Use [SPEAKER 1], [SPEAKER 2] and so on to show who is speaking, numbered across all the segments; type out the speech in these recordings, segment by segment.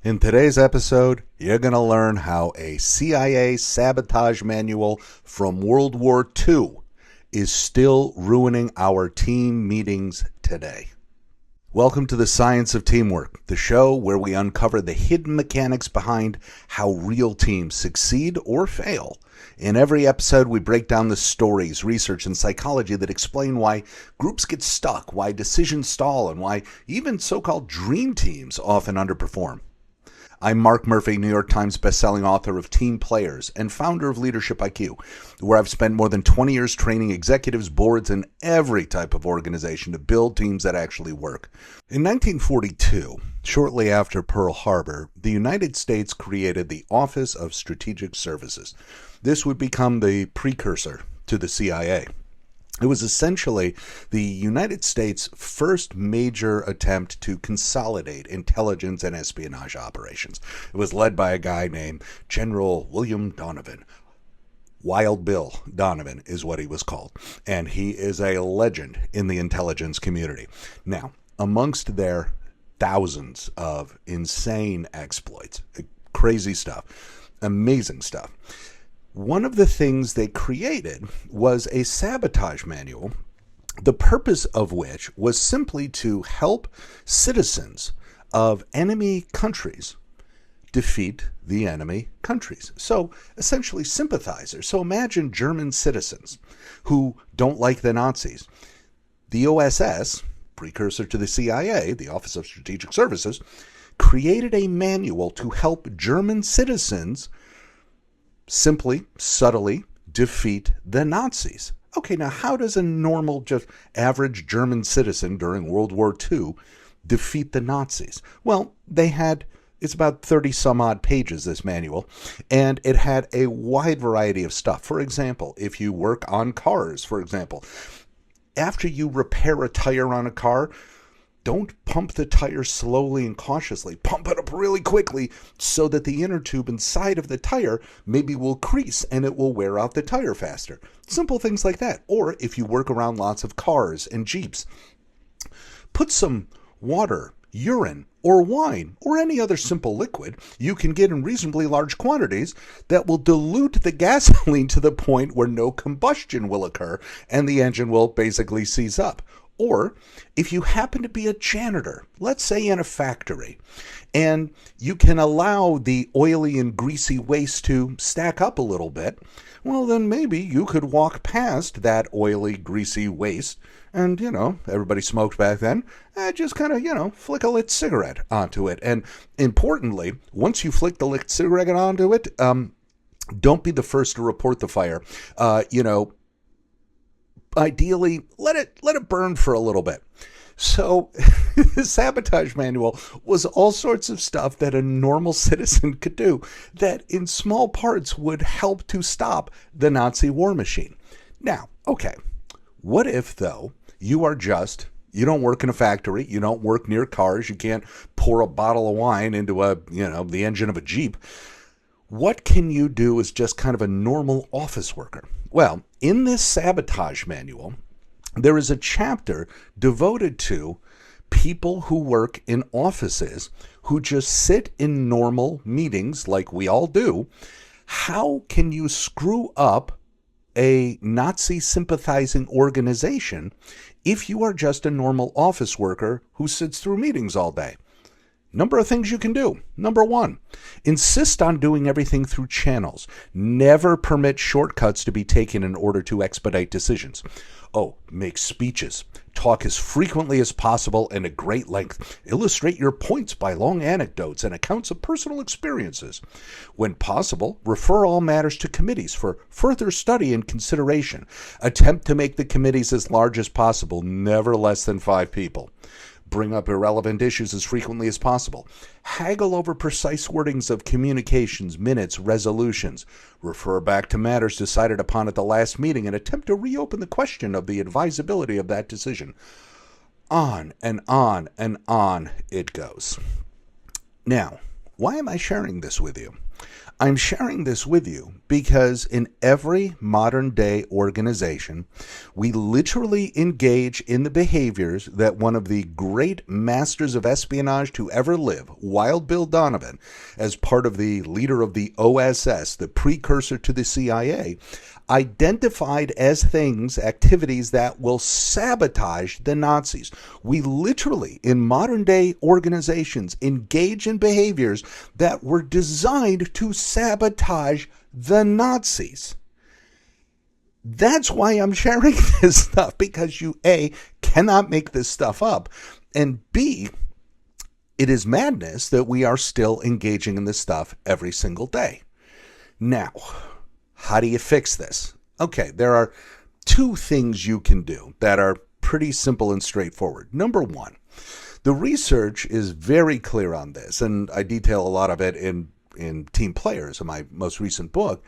[SPEAKER 1] In today's episode, you're going to learn how a CIA sabotage manual from World War II is still ruining our team meetings today. Welcome to the Science of Teamwork, the show where we uncover the hidden mechanics behind how real teams succeed or fail. In every episode, we break down the stories, research, and psychology that explain why groups get stuck, why decisions stall, and why even so-called dream teams often underperform. I'm Mark Murphy, New York Times bestselling author of Team Players and founder of Leadership IQ, where I've spent more than 20 years training executives, boards, and every type of organization to build teams that actually work. In 1942, shortly after Pearl Harbor, the United States created the Office of Strategic Services. This would become the precursor to the CIA. It was essentially the United States' first major attempt to consolidate intelligence and espionage operations. It was led by a guy named General William Donovan. Wild Bill Donovan is what he was called, and he is a legend in the intelligence community. Now, amongst their thousands of insane exploits, crazy stuff, amazing stuff, one of the things they created was a sabotage manual, the purpose of which was simply to help citizens of enemy countries defeat the enemy countries. So essentially sympathizers. So imagine German citizens who don't like the Nazis. The OSS, precursor to the CIA, the Office of Strategic Services, created a manual to help German citizens simply, subtly defeat the Nazis. Okay, now how does a normal, just average German citizen during World War II defeat the Nazis? Well, it's about 30 some odd pages, this manual, and it had a wide variety of stuff. For example, if you work on cars, for example, after you repair a tire on a car, don't pump the tire slowly and cautiously. Pump it up really quickly so that the inner tube inside of the tire maybe will crease and it will wear out the tire faster. Simple things like that. Or if you work around lots of cars and Jeeps, put some water, urine, or wine, or any other simple liquid you can get in reasonably large quantities that will dilute the gasoline to the point where no combustion will occur and the engine will basically seize up. Or if you happen to be a janitor, let's say in a factory, and you can allow the oily and greasy waste to stack up a little bit, well, then maybe you could walk past that oily, greasy waste and, everybody smoked back then, just kind of, flick a lit cigarette onto it. And importantly, once you flick the lit cigarette onto it, don't be the first to report the fire. Ideally, let it burn for a little bit. So the sabotage manual was all sorts of stuff that a normal citizen could do that in small parts would help to stop the Nazi war machine. Now, okay, what if, though, you don't work in a factory, you don't work near cars, you can't pour a bottle of wine into the engine of a Jeep. What can you do as just kind of a normal office worker? Well, in this sabotage manual, there is a chapter devoted to people who work in offices who just sit in normal meetings like we all do. How can you screw up a Nazi sympathizing organization if you are just a normal office worker who sits through meetings all day? Number of things you can do. Number one, insist on doing everything through channels. Never permit shortcuts to be taken in order to expedite decisions. Make speeches. Talk as frequently as possible and at great length. Illustrate your points by long anecdotes and accounts of personal experiences. When possible, refer all matters to committees for further study and consideration. Attempt to make the committees as large as possible, never less than 5 people. Bring up irrelevant issues as frequently as possible. Haggle over precise wordings of communications, minutes, resolutions. Refer back to matters decided upon at the last meeting and attempt to reopen the question of the advisability of that decision. On and on and on it goes. Now, why am I sharing this with you? I'm sharing this with you because in every modern day organization, we literally engage in the behaviors that one of the great masters of espionage to ever live, Wild Bill Donovan, as part of the leader of the OSS, the precursor to the CIA, identified as things, activities that will sabotage the Nazis. We literally, in modern day organizations, engage in behaviors that were designed to sabotage the Nazis. That's why I'm sharing this stuff, because you, A, cannot make this stuff up, and B, it is madness that we are still engaging in this stuff every single day. Now, how do you fix this? Okay, there are two things you can do that are pretty simple and straightforward. Number one, the research is very clear on this, and I detail a lot of it in Team Players, in my most recent book.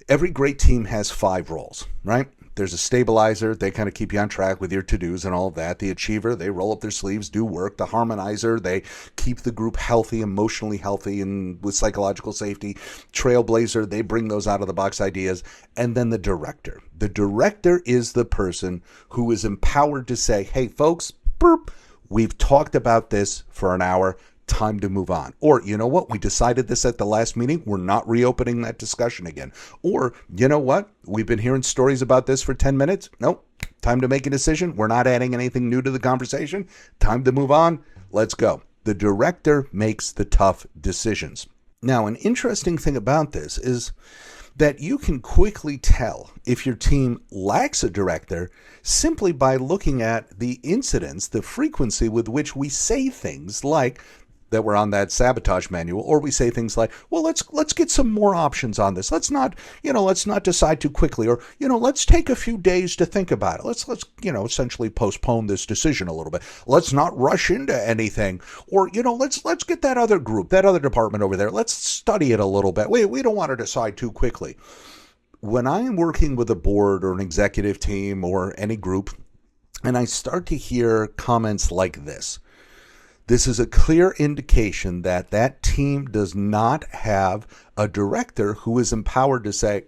[SPEAKER 1] Every great team has 5 roles, right? There's a stabilizer. They kind of keep you on track with your to-dos and all of that. The achiever, they roll up their sleeves, do work. The harmonizer, they keep the group healthy, emotionally healthy, and with psychological safety. Trailblazer, they bring those out-of-the-box ideas. And then the director. The director is the person who is empowered to say, hey, folks, burp, we've talked about this for an hour. Time to move on. Or, you know what? We decided this at the last meeting. We're not reopening that discussion again. Or, you know what? We've been hearing stories about this for 10 minutes. Nope. Time to make a decision. We're not adding anything new to the conversation. Time to move on. Let's go. The director makes the tough decisions. Now, an interesting thing about this is that you can quickly tell if your team lacks a director simply by looking at the incidence, the frequency with which we say things like that were on that sabotage manual, or we say things like, well, let's get some more options on this. Let's not decide too quickly, or, let's take a few days to think about it. Let's essentially postpone this decision a little bit. Let's not rush into anything, or, let's get that other group, that other department over there. Let's study it a little bit. We don't want to decide too quickly. When I am working with a board or an executive team or any group, and I start to hear comments like this is a clear indication that that team does not have a director who is empowered to say,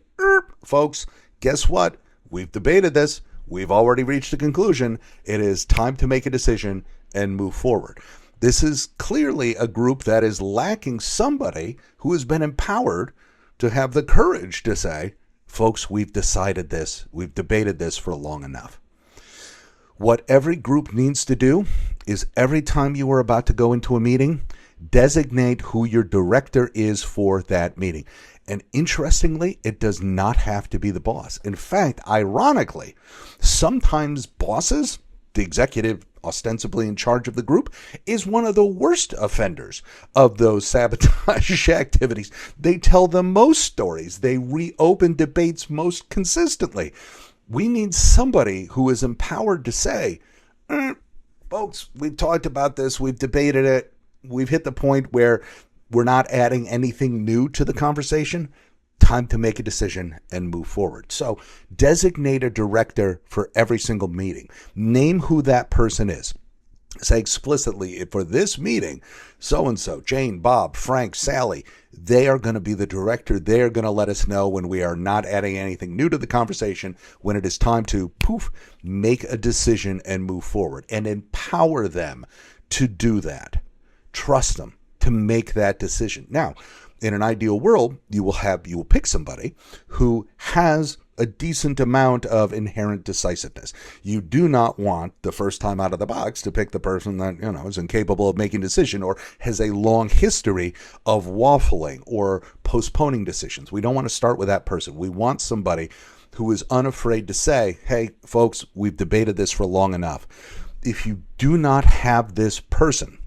[SPEAKER 1] folks, guess what? We've debated this. We've already reached a conclusion. It is time to make a decision and move forward. This is clearly a group that is lacking somebody who has been empowered to have the courage to say, folks, we've decided this. We've debated this for long enough. What every group needs to do is every time you are about to go into a meeting, designate who your director is for that meeting. And interestingly, it does not have to be the boss. In fact, ironically, sometimes bosses, the executive ostensibly in charge of the group, is one of the worst offenders of those sabotage activities. They tell the most stories. They reopen debates most consistently. We need somebody who is empowered to say, folks, we've talked about this, we've debated it, we've hit the point where we're not adding anything new to the conversation. Time to make a decision and move forward. So designate a director for every single meeting. Name who that person is. Say explicitly, for this meeting, so-and-so, Jane, Bob, Frank, Sally, they are going to be the director. They are going to let us know when we are not adding anything new to the conversation, when it is time to, make a decision and move forward, and empower them to do that. Trust them to make that decision. Now, in an ideal world, you will pick somebody who has a decent amount of inherent decisiveness. You do not want the first time out of the box to pick the person that, is incapable of making a decision or has a long history of waffling or postponing decisions. We don't want to start with that person. We want somebody who is unafraid to say, hey, folks, we've debated this for long enough. If you do not have this person,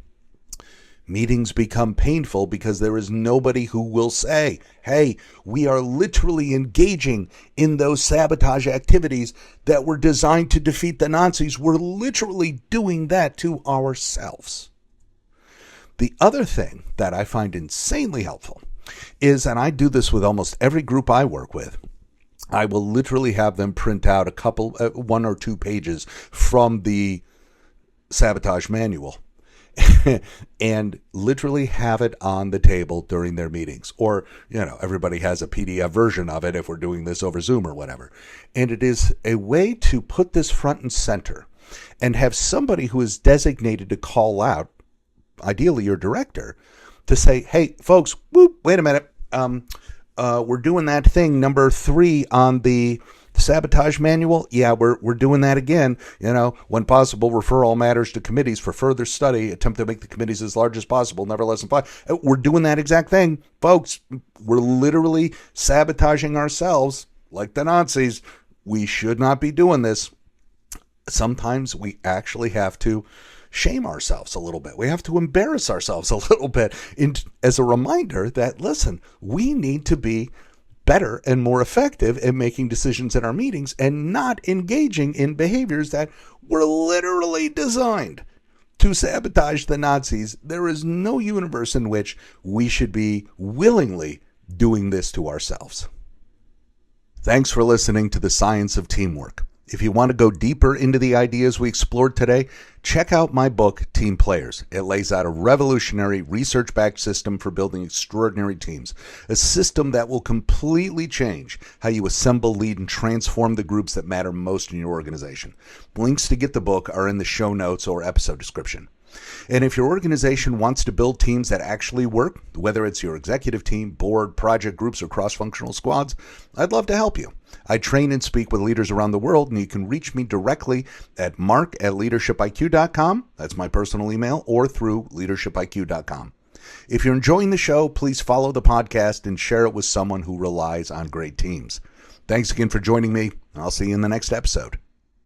[SPEAKER 1] meetings become painful because there is nobody who will say, hey, we are literally engaging in those sabotage activities that were designed to defeat the Nazis. We're literally doing that to ourselves. The other thing that I find insanely helpful is, and I do this with almost every group I work with, I will literally have them print out one or two pages from the sabotage manual and literally have it on the table during their meetings. Or, everybody has a PDF version of it if we're doing this over Zoom or whatever. And it is a way to put this front and center and have somebody who is designated to call out, ideally your director, to say, hey, folks, wait a minute. We're doing that thing number 3 on the sabotage manual. Yeah, we're doing that again. When possible, refer all matters to committees for further study. Attempt to make the committees as large as possible, never less than 5. We're doing that exact thing, folks. We're literally sabotaging ourselves like the Nazis. We should not be doing this. Sometimes we actually have to shame ourselves a little bit. We have to embarrass ourselves a little bit as a reminder that, listen, we need to be better and more effective at making decisions in our meetings and not engaging in behaviors that were literally designed to sabotage the Nazis. There is no universe in which we should be willingly doing this to ourselves. Thanks for listening to The Science of Teamwork. If you want to go deeper into the ideas we explored today, check out my book, Team Players. It lays out a revolutionary, research-backed system for building extraordinary teams, a system that will completely change how you assemble, lead, and transform the groups that matter most in your organization. Links to get the book are in the show notes or episode description. And if your organization wants to build teams that actually work, whether it's your executive team, board, project groups, or cross-functional squads, I'd love to help you. I train and speak with leaders around the world, and you can reach me directly at mark@leadershipiq.com. That's my personal email, or through leadershipiq.com. If you're enjoying the show, please follow the podcast and share it with someone who relies on great teams. Thanks again for joining me. I'll see you in the next episode.